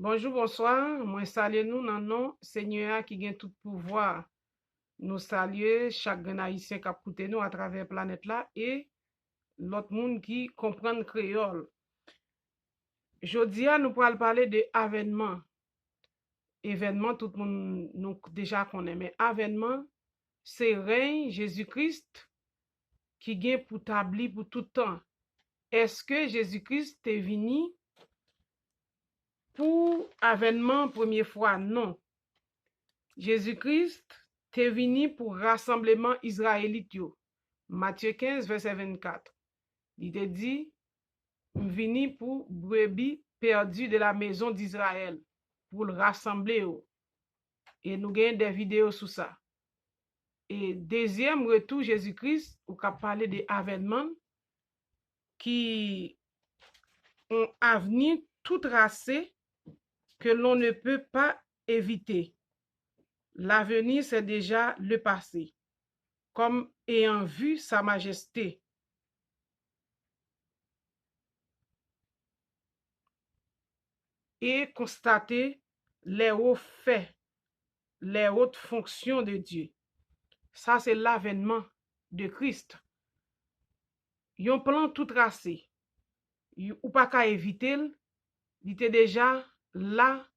Bonjour, bonsoir. Moi, saluer nous dans le nom Seigneur qui gagne tout pouvoir. Nous saluer chaque grand haïtien qui a écouté nous à travers la planète là et l'autre monde qui comprend le créole. Jodi nous pourrons parler de avènement. Événement, tout le monde nous déjà connaît, mais avènement, c'est règne Jésus-Christ qui gagne pour établi pour tout temps. Est-ce que Jésus-Christ est venu pour avènement première fois? Non. Jésus-Christ est venu pour rassemblement israélite. Matthieu 15, verset 24. Il te dit, venu pour brebis perdu de la maison d'Israël, pour le rassembler. Et nous avons des vidéos sur ça. Et deuxième retour, Jésus-Christ, on a parlé des avènements qui ont avenir tout tracé que l'on ne peut pas éviter. L'avenir, c'est déjà le passé, comme ayant vu sa majesté. Et constater les hauts faits, les hautes fonctions de Dieu. Ça, c'est l'avènement de Christ. Yon plan tout tracé. Ou pas qu'à éviter, il était déjà là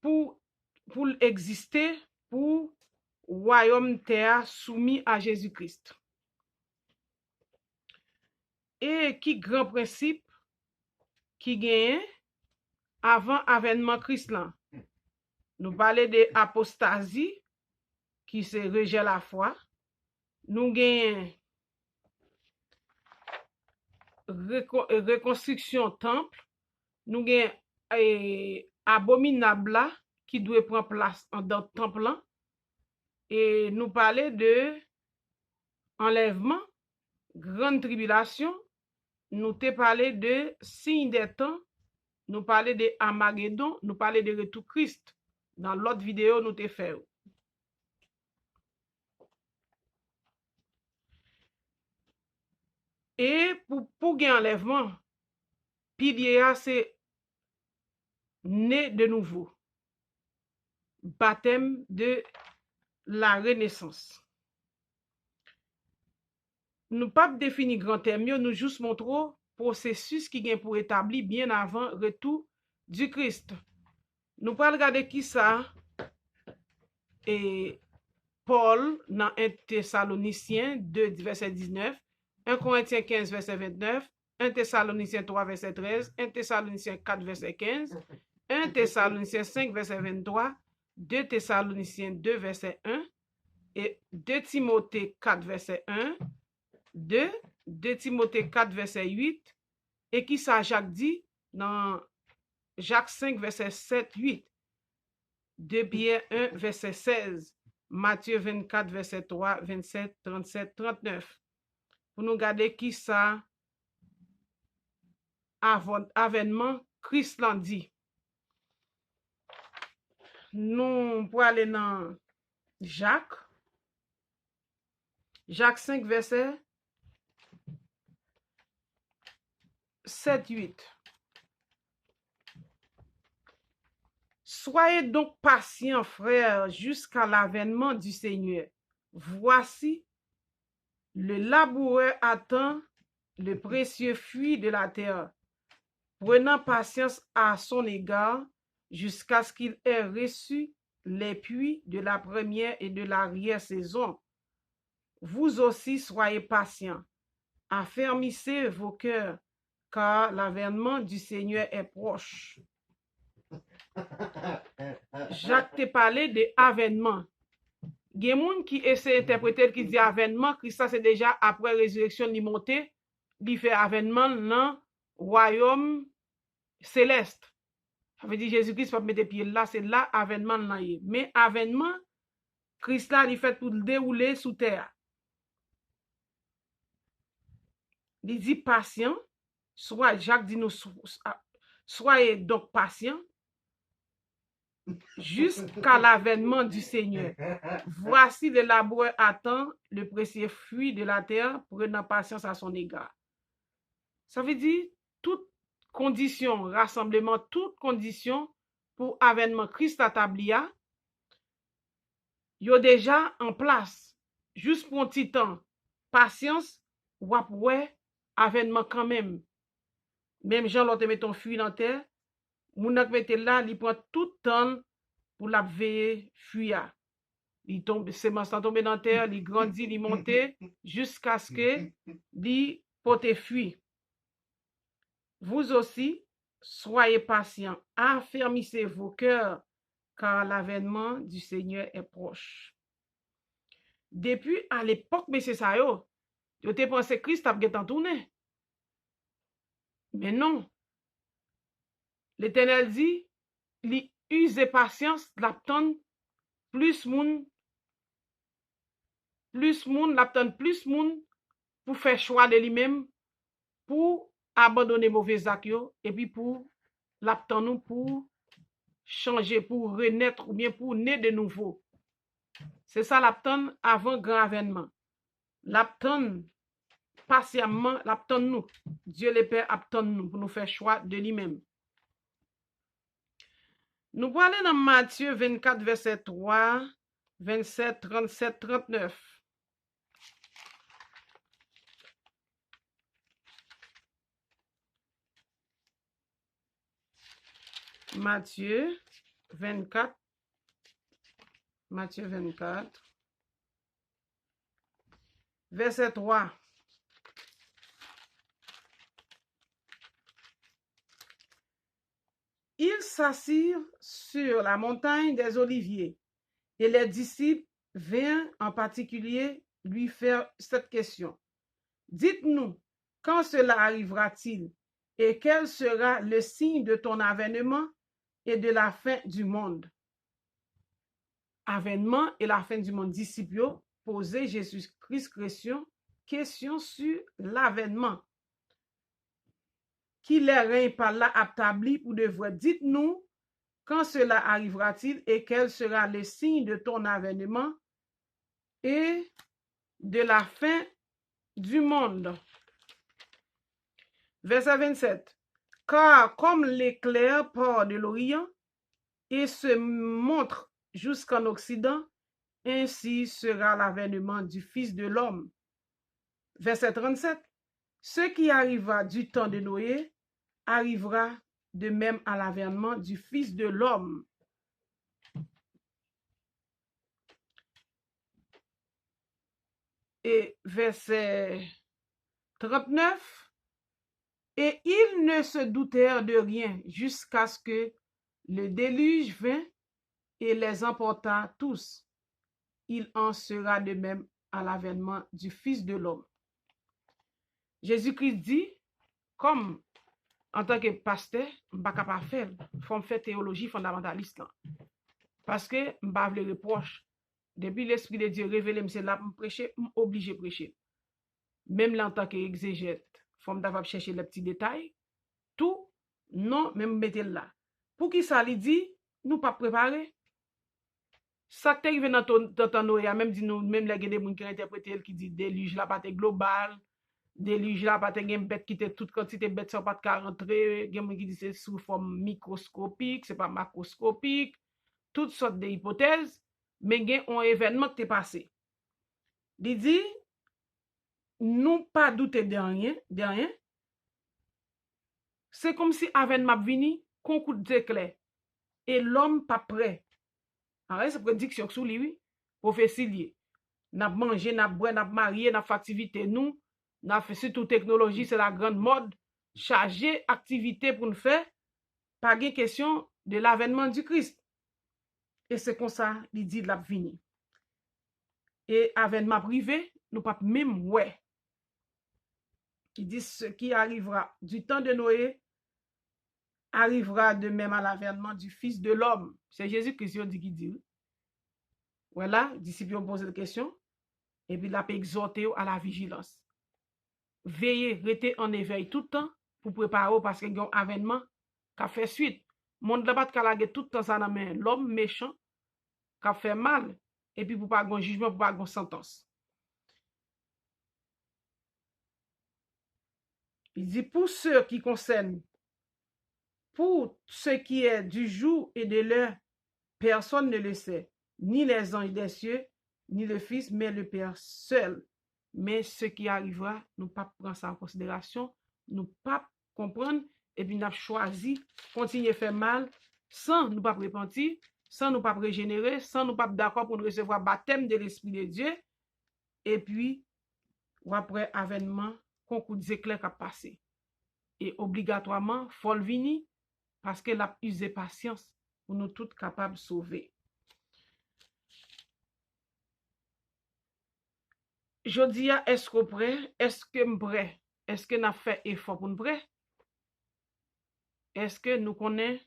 pour exister, pour royaume terre soumis à Jésus-Christ. Et qui grand principe qui gagne avant avènement Christ là? Nous parlons de apostasie qui se rejet la foi. Nous gagnons reconstruction temple. Nous gagnons abominable qui doit prendre place dans le temple. Et nous parlons de enlèvement, grande tribulation. Nous te parlé de signe des temps. Nous parlons de Armageddon. Nous parlons de retour Christ. Dans l'autre vidéo, nous te fait. Et pour gagner enlèvement, pilier c'est né de nouveau. Baptême de la renaissance. Nous pas définir grand terme, nous juste montrons processus qui vient pour établir bien avant retour du Christ. Nous pas regarder qui ça et Paul dans 1 Thessaloniciens 2 verset 19, 1 Corinthiens 15 verset 29, 1 Thessaloniciens 3 verset 13, 1 Thessaloniciens 4 verset 15, 1 Thessaloniciens 5 verset 23, 2 Thessaloniciens 2 verset 1 et 2 Timothée 4 verset 1, 2 Timothée 4 verset 8 et qui ça Jacques dit dans Jacques 5 verset 7 8, 2 Pierre 1 verset 16, Matthieu 24 verset 3 27 37 39 pour nous garder qui ça avènement Christ l'a dit. Nous pour aller dans Jacques 5 verset 7 8. Soyez donc patients, frères, jusqu'à l'avènement du Seigneur. Voici, le laboureur attend le précieux fruit de la terre, prenant patience à son égard jusqu'à ce qu'il ait reçu les pluies de la première et de l'arrière-saison. Vous aussi soyez patients, affermissez vos cœurs, car l'avènement du Seigneur est proche. Jacques te parlé de avènement. Il y a des gens qui essaient d'interpréter qui dit avènement, Christ c'est déjà après résurrection li monté, il fait avènement dans royaume céleste. Ça veut dire Jésus-Christ va mettre pied là, c'est là avènement là. Mais avènement, Christ là il fait pour dérouler sous terre. Il dit patient, soit Jacques dit nous soyez donc patient jusqu'à l'avènement du Seigneur. Voici le laboureur attend le précieux fruit de la terre, prenant patience à son égard. Ça veut dire, toute condition, rassemblement, toute condition pour avènement Christ atablia, yo déjà en place. Juste pour un petit temps. Patience, ou après, avènement quand même. Même Jean l'autre met ton fuit dans terre, moun ak mette là, il prend tout temps pour la veiller fuya. Il tombe, semence tombe dans terre, il grandit, il monte, jusqu'à ce que il pote fuit. Vous aussi, soyez patients, affermissez vos cœurs, car l'avènement du Seigneur est proche. Depuis à l'époque, mais c'est ça yo te pensé Christ a getan tourné. Mais non. L'Éternel dit, li use patience, l'attend plus moun, l'attend plus moun pour faire choix de lui-même, pour abandonner mauvais actes et puis pour l'attend nous pour changer, pour renaître ou bien pour naître de nouveau. C'est ça l'attend avant grand avènement. L'attend patiemment, l'attend nous. Dieu le Père attend nous pour nous faire choix de lui-même. Nous allons aller dans Matthieu 24, verset 3, 27, 37, 39. Matthieu 24, verset 3. Ils s'assirent sur la montagne des Oliviers et les disciples vinrent en particulier lui faire cette question. Dites-nous, quand cela arrivera-t-il et quel sera le signe de ton avènement et de la fin du monde? Avènement et la fin du monde. Disciples posaient Jésus-Christ question sur l'avènement. Qui les règne par là établi pour de vrai. Dites-nous, quand cela arrivera-t-il et quel sera le signe de ton avènement et de la fin du monde. Verset 27. Car comme l'éclair part de l'Orient et se montre jusqu'en Occident, ainsi sera l'avènement du Fils de l'homme. Verset 37. Ce qui arriva du temps de Noé arrivera de même à l'avènement du Fils de l'homme. Et verset 39. Et ils ne se doutèrent de rien jusqu'à ce que le déluge vint et les emporta tous. Il en sera de même à l'avènement du Fils de l'homme. Jésus-Christ dit, comme en tant que pasteur, je ne suis pas faire, il faut faire théologie fondamentaliste. Parce que je ne pas le reproche. Depuis l'Esprit de Dieu révélé, c'est là pour prêcher, je suis obligé de prêcher. Même là, en tant qu'exégète, il faut chercher les petits détails. Tout, non, même mettez là. Pour qui ça lui dit, nous pas préparer. Ça qui arrive dans ton Noé, même dit nous, même les gens qui interprétent, qui dit déluge là, pas global. Déluge là, pas de bête qui était toute quantité bête sans pas de rentrer, gen qui dit c'est sous forme microscopique, c'est pas macroscopique, toutes sortes d'hypothèses, mais gen un événement qui est passé. Il dit nous pas douter de rien. C'est comme si avènement vini, concours d'éclair et l'homme pas prêt. Alors c'est prédiction sous lui, oui, prophétie liée. N'a mangé, n'a boire, n'a marié, n'a fait activité nous. N'a fait surtout technologie, c'est la grande mode. Charger activité pour nous faire, pas de question de l'avènement du Christ. Et c'est comme ça, il dit de la vini. Et avènement privé, nous pas même ouais. Il dit ce qui arrivera du temps de Noé arrivera de même à l'avènement du Fils de l'homme. C'est Jésus-Christ qui dit. Voilà, disciples ont posé la question. Et puis il a exhorté à la vigilance. Veillez, restez en éveil tout le temps pour préparer parce qu'il y a un avènement qui a fait suite. Monde là-bas qui a tout le temps ça dans main. L'homme méchant qui a fait mal et puis pour pas un jugement, pour pas une sentence. Il dit pour ceux qui concernent Pour ce qui est du jour et de l'heure, personne ne le sait, ni les anges des cieux, ni le Fils, mais le Père seul. Mais ce qui arrivera, nous ne pas prendre ça en considération, nous pas comprendre, et puis nous avons choisi continuer à faire mal sans nous pas repentir, sans nous pas régénérer, sans nous pas d'accord pour nous recevoir baptême de l'Esprit de Dieu, et puis, après avènement, concours des éclairs qui a passé. Et obligatoirement, faut le venir, parce qu'elle a usé patience pour nous toutes capables de sauver. Je dis, est-ce qu'on prêt? Est-ce que nous prêt? Est-ce que nous avons fait effort pour nous prêt? Est-ce que nous connaissons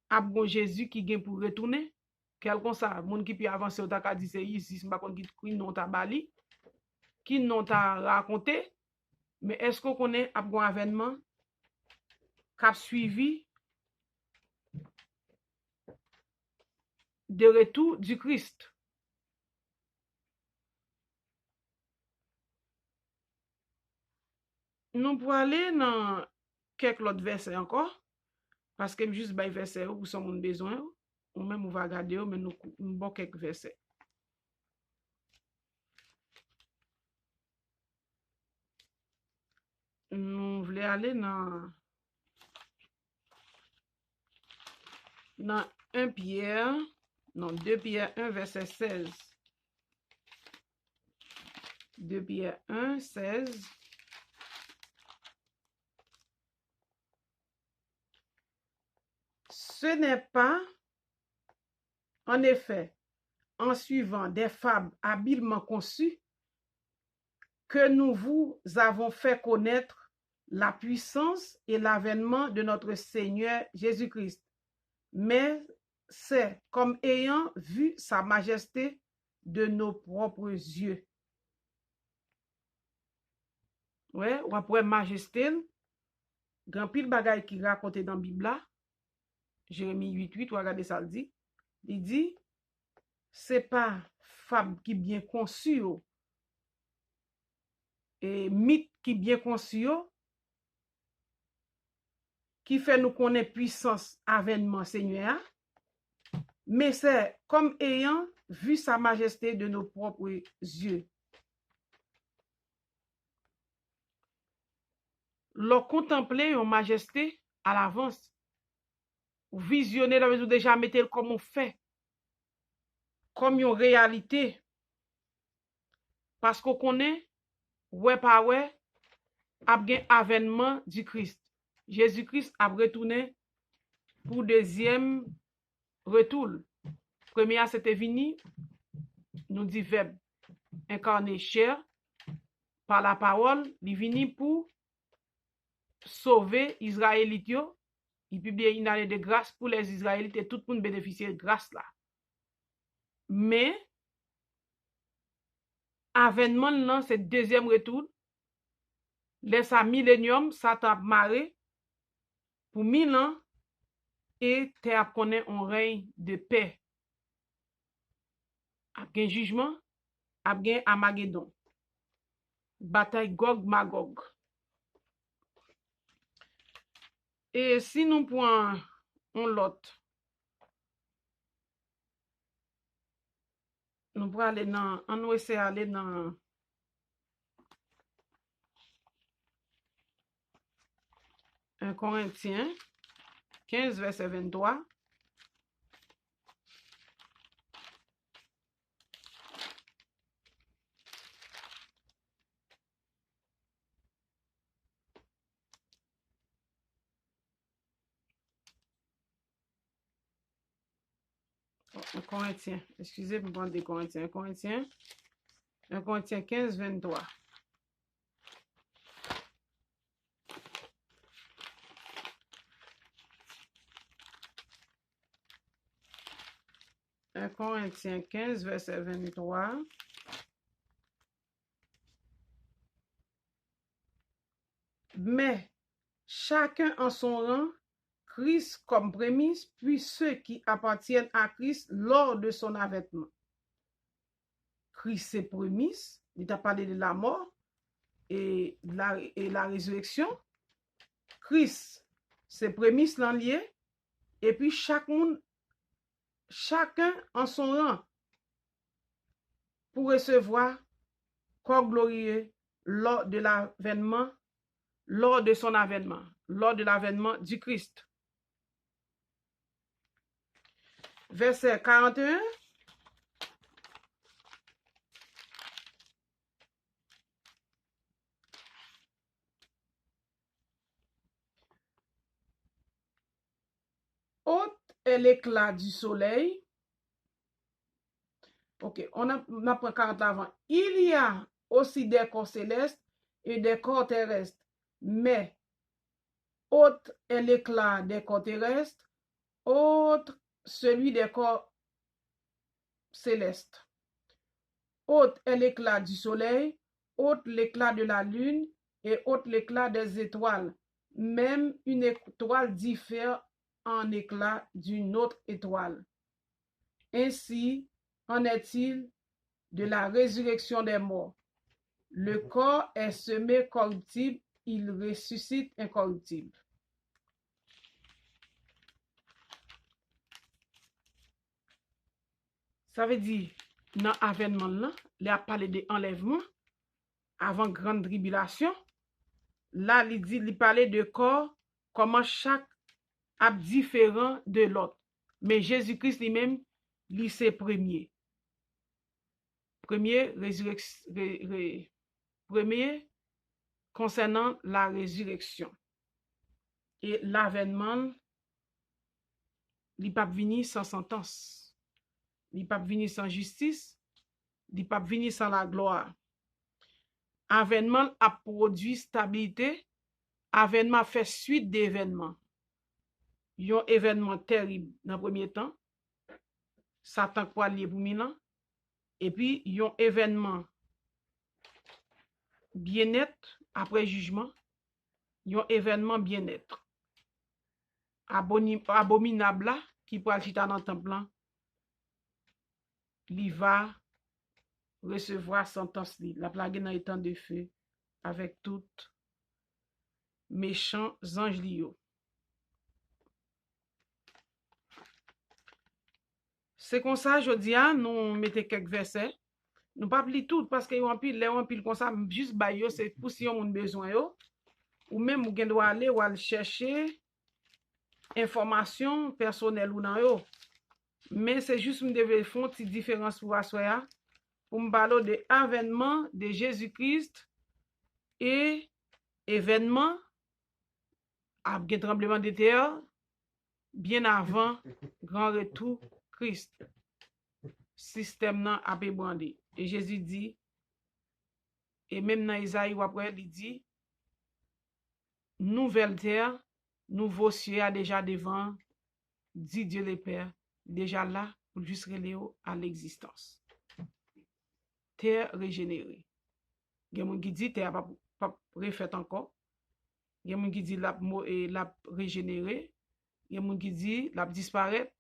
un bon Jésus qui vient pour retourner? Quelqu'un ça, monde qui peut avancer au taka dit c'est ici, c'est pas qu'on qui non ta bali, qui non ta raconté, mais est-ce qu'on connaît un bon événement qui a suivi de retour du Christ? Nous pouvons aller dans quelques autres versets encore, parce que juste by verset où sont mon besoin, ou même on va regarder, mais nous avons quelques versets. Nous voulons aller dans 1 Pierre, non, 2 Pierre 1, verset 16. 2 Pierre 1, 16. Ce n'est pas, en effet, en suivant des fables habilement conçues que nous vous avons fait connaître la puissance et l'avènement de notre Seigneur Jésus-Christ, mais c'est comme ayant vu sa majesté de nos propres yeux. Ouais, ou après majesté, grand pile bagay qui raconte dans la Bible, Jérémie 8:8, ou regardez ça, il dit, c'est pas fable qui bien conçu, et mythe qui bien conçu, qui fait nous connaître puissance avènement Seigneur, mais c'est comme ayant vu sa majesté de nos propres yeux. Leur contempler en majesté à l'avance, ou visionner la maison déjà mettre comme on fait, comme une réalité, parce qu'on connaît, ouais pas ouais, a gen avènement du Christ. Jésus-Christ a retourné pour deuxième retour. Premier, c'était venu, nous dit verbe incarné chair, par la parole, il venu pour sauver Israélites. Il publie une année de grâce pour les Israélites et tout le monde bénéficier de grâce là. Mais, avènement là, c'est deuxième retour. Laisse à millénium, ça t'a marré pour 1000 ans et terre connaît un règne de paix. Après un jugement, après un Armageddon. Bataille Gog-Magog. Et si nous prenons l'autre, nous pourrons aller dans, on va essayer d'aller dans 1 Corinthiens 15, verset 23. Un Corinthien, excusez-moi des Corinthiens, 1 Corinthiens 15, 23. Un Corinthiens 15, verset 23. Mais chacun en son rang, Christ comme prémisse, puis ceux qui appartiennent à Christ lors de son avènement. Christ c'est prémisse, il t'a parlé de la mort et la résurrection. Christ c'est prémisse lan lié, et puis chacun en son rang pour recevoir corps glorieux lors de l'avènement, lors de son avènement, lors de l'avènement du Christ. Verset 41. Haute est l'éclat du soleil. Ok, on apprend 40 avant. Il y a aussi des corps célestes et des corps terrestres, mais haute est l'éclat des corps terrestres, autre celui des corps célestes. Haute est l'éclat du soleil, haute l'éclat de la lune et haute l'éclat des étoiles. Même une étoile diffère en éclat d'une autre étoile. Ainsi en est-il de la résurrection des morts. Le corps est semé corruptible, il ressuscite incorruptible. Ça veut dire, dans l'avènement là, il a parlé de enlèvement avant grande tribulation. Là, il parlait de corps, comment chaque est différent de l'autre. Mais Jésus-Christ lui-même, lui c'est premier. Premier concernant la résurrection. Et l'avènement, il n'est pas venu sans sentence. Il n'est pas venu sans justice. Il n'est pas venu sans la gloire. Avènement a produit stabilité. Avènement fait suite d'événements. Il y a un événement terrible dans le premier temps. Satan quoi lié pour milan. Et puis, il y a un événement bien-être après jugement. Il y a un événement bien-être. Abominable là, qui peut aller dans le temple, il va recevoir sentence. La plague dans le temps de feu avec tout méchants anges lio. C'est comme ça, je dis, nous mettons quelques versets. Nous pas pli tout parce que yon pile comme ça, juste bayo, c'est pour si yon moun besoin yo. Ou même ou gen doit aller ou aller chercher information personnelle ou nan yo. Mais c'est juste me devait faire une petite différence pour assoya pour me parler de avènement de Jésus-Christ et événement avec tremblement de terre bien avant grand retour Christ. Système nan a ébranlé. Et Jésus dit, et même dans Isaïe ou après il dit, nouvelle terre, nouveau ciel a déjà devant, dit Dieu le Père, déjà là pour juste relier à l'existence. Terre régénérée. Il y a des gens qui disent terre pas refaite encore. Il y a des gens qui disent la régénérée. Il y a des gens qui disent la disparaître.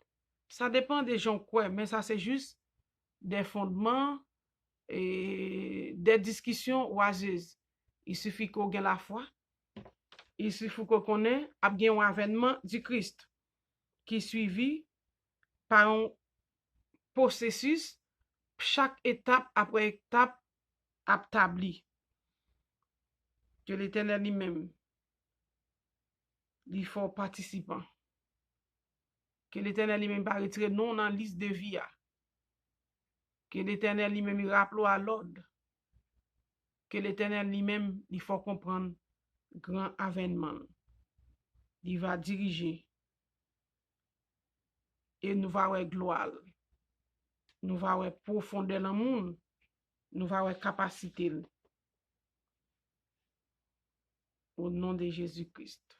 Ça dépend des gens quoi, mais ça c'est juste des fondements et des discussions oiseuses. Il suffit qu'on ait la foi. Il suffit qu'on connaisse un avènement du Christ qui est suivi par un processus, chaque étape après étape établi. Que l'Éternel lui-même, il faut participant. Que l'Éternel lui-même pas retirer non dans la liste de vie. Que l'Éternel lui-même rappelle à l'ordre. Que l'Éternel lui-même, il faut comprendre grand avènement. Il va diriger. Et nous va avoir gloire. Nous va avoir profondeur dans le monde. Nous va avoir capacité. Au nom de Jésus-Christ.